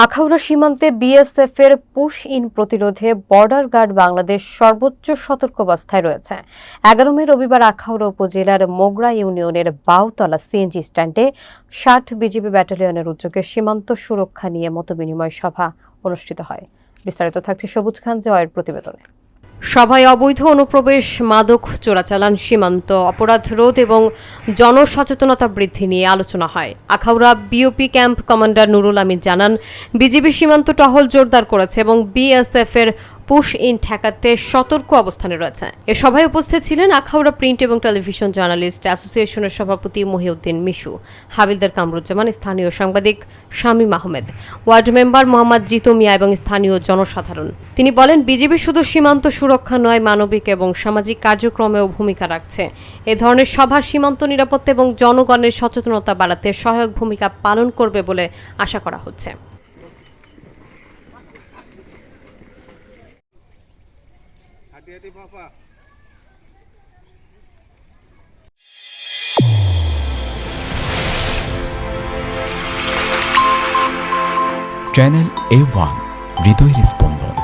আখাউড়া সীমান্তে বিএসএফের push in প্রতিরোধে বর্ডার গার্ড বাংলাদেশ সর্বোচ্চ সতর্কাবস্থায় রয়েছে। ১১ মে রবিবার আখাউড়া উপজেলার মোগরা ইউনিয়নের বাউতলা সিএনজি স্ট্যান্ডে ৬০ বিজিবি ব্যাটালিয়নের উদ্যোগে সীমান্ত সুরক্ষা নিয়ে মতবিনিময় সভা অনুষ্ঠিত হয়। বিস্তারিত থাকছে সবুজ খান জয়ের প্রতিবেদনে। সভায় অবৈধ অনুপ্রবেশ, মাদক চোরাচালান, সীমান্ত অপরাধ রোধ এবং জনসচেতনতা বৃদ্ধি নিয়ে আলোচনা হয়। Akhaura BOP camp commander Nurul Amin জানান, বিজিবি সীমান্ত টহল জোরদার করেছে এবং বিএসএফ এর পুশ ইন ঠেকাতে সতর্ক অবস্থানে রয়েছে। এ সভায় উপস্থিত ছিলেন আখাউড়া প্রিন্ট এবং টেলিভিশন জার্নালিস্ট অ্যাসোসিয়েশনের সভাপতি মহিউদ্দিন মিশু, হাবিলদার কামরুজ্জামান, স্থানীয় সাংবাদিক শামীম আহমেদ, ওয়ার্ড মেম্বার মোহাম্মদ জিতু মিয়া এবং স্থানীয় জনসাধারণ। তিনি বলেন, বিজিবি শুধু সীমান্ত সুরক্ষা নয়, মানবিক এবং সামাজিক কার্যক্রমেও ভূমিকা রাখছে। এ ধরনের সভা সীমান্ত নিরাপত্তা এবং জনগণের সচেতনতা বাড়াতে সহায়ক ভূমিকা পালন করবে বলে আশা করা হচ্ছে। চ্যানেল A1 হৃদয়ের স্পন্দন।